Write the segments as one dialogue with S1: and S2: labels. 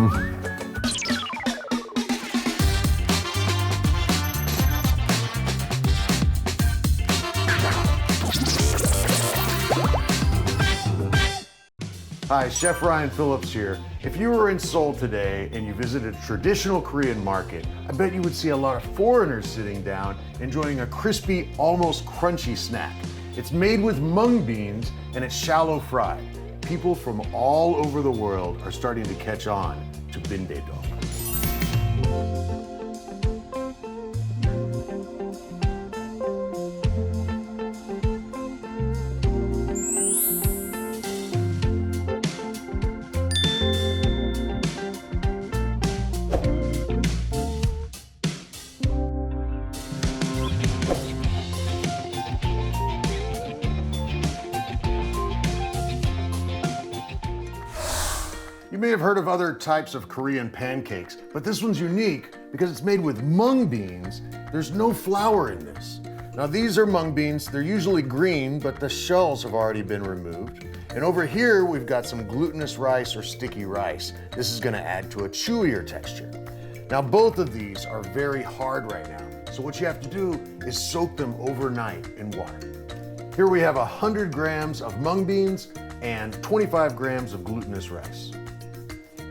S1: Hi, Chef Ryan Phillips here. If you were in Seoul today and you visited a traditional Korean market, I bet you would see a lot of foreigners sitting down enjoying a crispy, almost crunchy snack. It's made with mung beans and it's shallow fried. People from all over the world are starting to catch on to Bindaetteok. You may have heard of other types of Korean pancakes, but this one's unique because it's made with mung beans. There's no flour in this. Now these are mung beans. They're usually green, but the shells have already been removed. And over here, we've got some glutinous rice or sticky rice. This is gonna add to a chewier texture. Now both of these are very hard right now. So what you have to do is soak them overnight in water. Here we have 100 grams of mung beans and 25 grams of glutinous rice.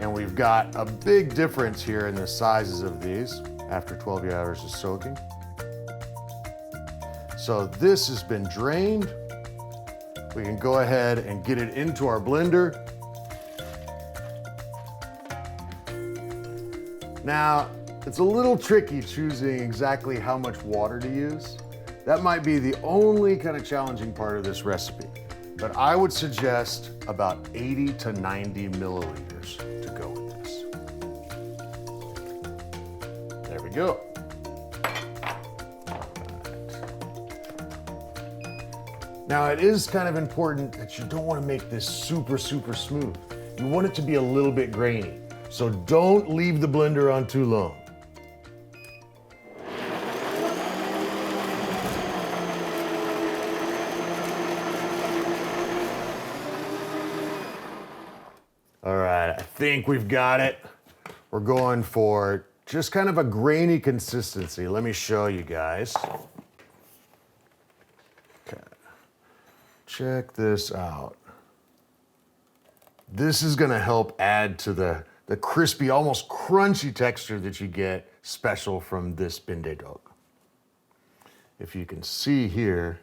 S1: And we've got a big difference here in the sizes of these after 12 hours of soaking. So this has been drained. We can go ahead and get it into our blender. Now, it's a little tricky choosing exactly how much water to use. That might be the only kind of challenging part of this recipe. But I would suggest about 80 to 90 milliliters to go with this. There we go. Now it is kind of important that you don't want to make this super smooth. You want it to be a little bit grainy. So don't leave the blender on too long. All right, I think we've got it. We're going for just kind of a grainy consistency. Let me show you guys. Okay, check this out. This is gonna help add to the crispy, almost crunchy texture that you get special from this Bindaetteok. If you can see here,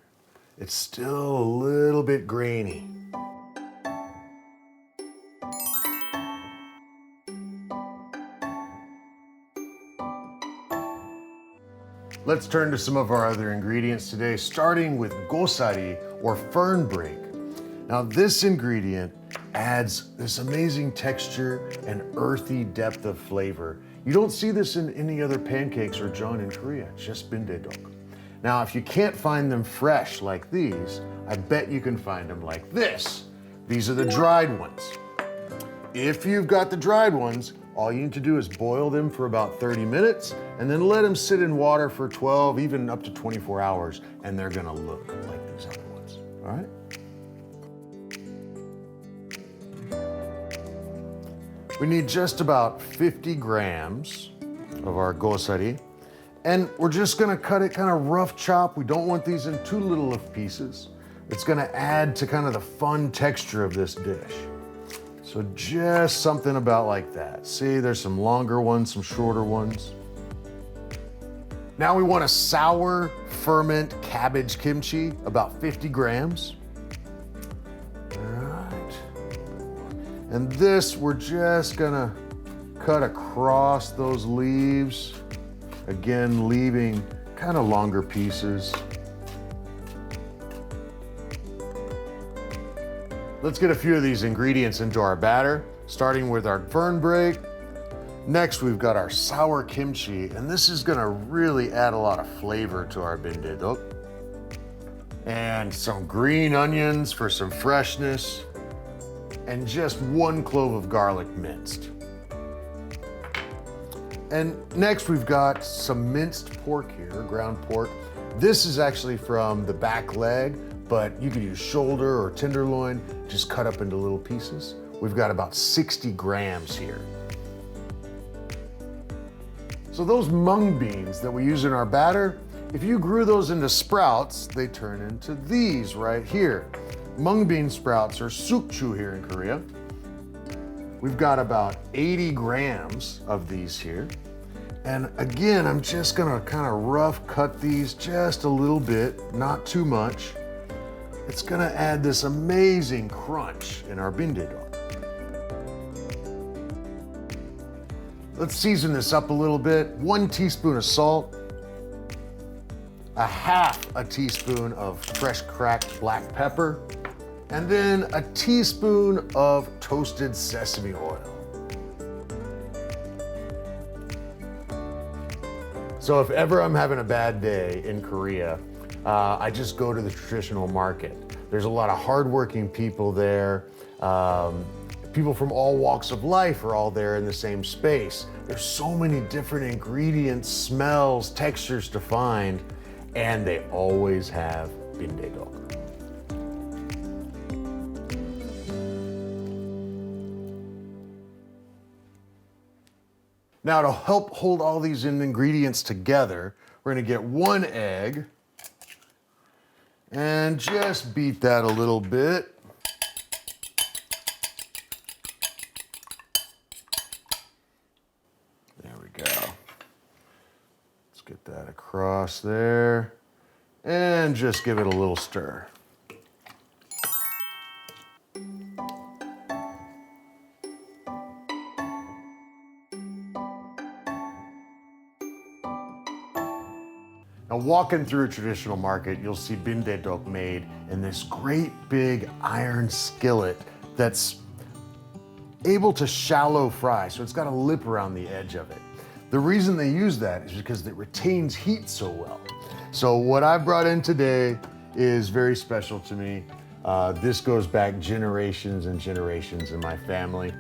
S1: it's still a little bit grainy. Let's turn to some of our other ingredients today, starting with gosari or Fernbrake. Now this ingredient adds this amazing texture and earthy depth of flavor. You don't see this in any other pancakes or jeon in Korea, just Bindaetteok. Now if you can't find them fresh like these, I bet you can find them like this. These are the dried ones. If you've got the dried ones, all you need to do is boil them for about 30 minutes and then let them sit in water for 12, even up to 24 hours, and they're gonna look like these other ones, all right? We need just about 50 grams of our gosari, and we're just gonna cut it kind of rough chop. We don't want these in too little of pieces. It's gonna add to kind of the fun texture of this dish. So just something about like that. See, there's some longer ones, some shorter ones. Now we want a sour ferment cabbage kimchi, about 50 grams. All right. And this, we're just gonna cut across those leaves. Again, leaving kind of longer pieces. Let's get a few of these ingredients into our batter, starting with our Fernbrake. Next, we've got our sour kimchi, and this is gonna really add a lot of flavor to our Bindaetteok. And some green onions for some freshness, and just 1 clove of garlic minced. And next, we've got some minced pork here, ground pork. This is actually from the back leg, but you could use shoulder or tenderloin, just cut up into little pieces. We've got about 60 grams here. So those mung beans that we use in our batter, if you grew those into sprouts, they turn into these right here. Mung bean sprouts or sukchu here in Korea. We've got about 80 grams of these here. And again, I'm just gonna kind of rough cut these just a little bit, not too much. It's gonna add this amazing crunch in our bindaetteok. Let's season this up a little bit. 1 teaspoon of salt, a half a teaspoon of fresh cracked black pepper, and then a teaspoon of toasted sesame oil. So if ever I'm having a bad day in Korea, I just go to the traditional market. There's a lot of hardworking people there. People from all walks of life are all there in the same space. There's so many different ingredients, smells, textures to find, and they always have bindaetteok. Now to help hold all these ingredients together, we're gonna get 1 egg and just beat that a little bit. There we go. Let's get that across there and just give it a little stir. Now, walking through a traditional market, you'll see bindaetteok made in this great big iron skillet that's able to shallow fry, so it's got a lip around the edge of it. The reason they use that is because it retains heat so well. So what I brought in today is very special to me. This goes back generations and generations in my family.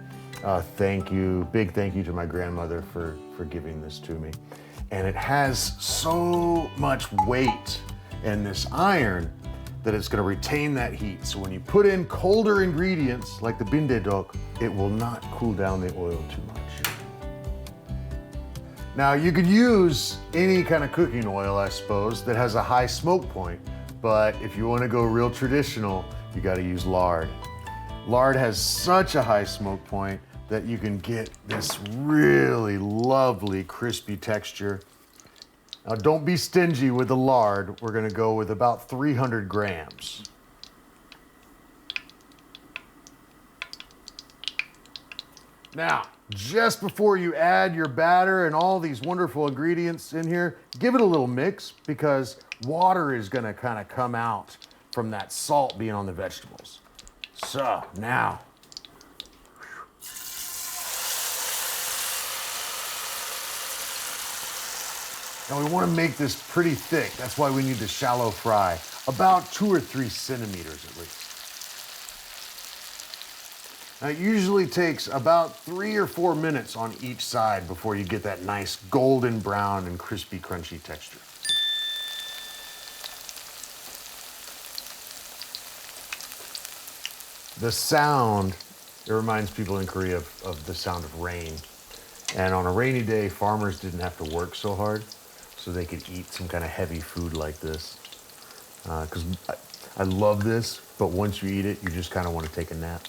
S1: Thank you, big thank you to my grandmother for giving this to me. And it has so much weight in this iron that it's gonna retain that heat. So when you put in colder ingredients like the bindaetteok, it will not cool down the oil too much. Now you could use any kind of cooking oil, I suppose, that has a high smoke point, but if you wanna go real traditional, you gotta use lard. Lard has such a high smoke point that you can get this really lovely crispy texture. Now don't be stingy with the lard. We're gonna go with about 300 grams. Now, just before you add your batter and all these wonderful ingredients in here, give it a little mix because water is gonna kind of come out from that salt being on the vegetables. So now, now we want to make this pretty thick. That's why we need to shallow fry, about 2 or 3 centimeters at least. Now it usually takes about 3 or 4 minutes on each side before you get that nice golden brown and crispy, crunchy texture. The sound, it reminds people in Korea of the sound of rain. And on a rainy day, farmers didn't have to work so hard, so they could eat some kind of heavy food like this. Because I love this, but once you eat it, you just kind of want to take a nap.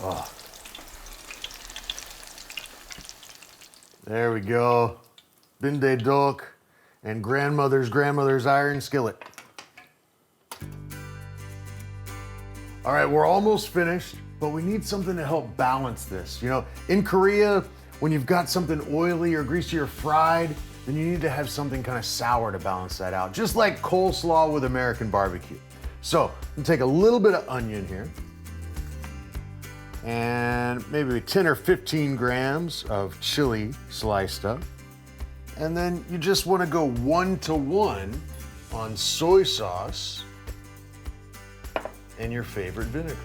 S1: Oh. There we go. Bindaetteok and grandmother's iron skillet. All right, we're almost finished, but we need something to help balance this. You know, in Korea, when you've got something oily or greasy or fried, then you need to have something kind of sour to balance that out, just like coleslaw with American barbecue. So, I'm gonna take a little bit of onion here, and maybe 10 or 15 grams of chili sliced up. And then you just want to go 1-to-1 on soy sauce and your favorite vinegar.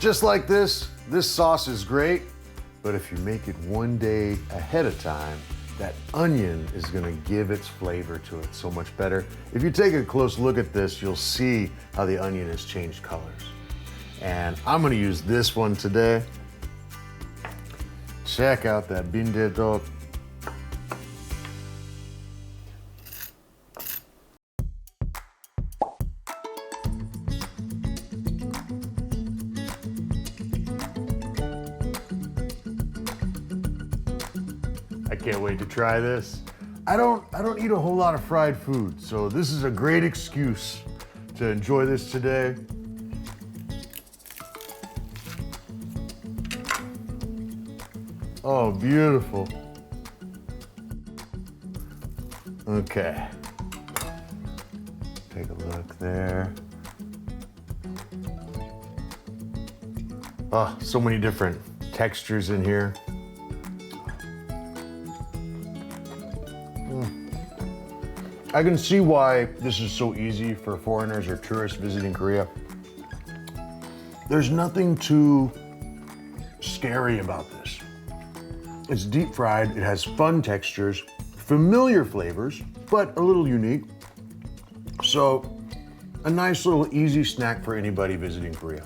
S1: Just like this sauce is great, but if you make it one day ahead of time, that onion is gonna give its flavor to it so much better. If you take a close look at this, you'll see how the onion has changed colors. And I'm gonna use this one today. Check out that Bindaetteok. I can't wait to try this. I don't eat a whole lot of fried food, so this is a great excuse to enjoy this today. Oh, beautiful. Okay. Take a look there. Oh, so many different textures in here. I can see why this is so easy for foreigners or tourists visiting Korea. There's nothing too scary about this. It's deep fried, it has fun textures, familiar flavors, but a little unique. So, a nice little easy snack for anybody visiting Korea.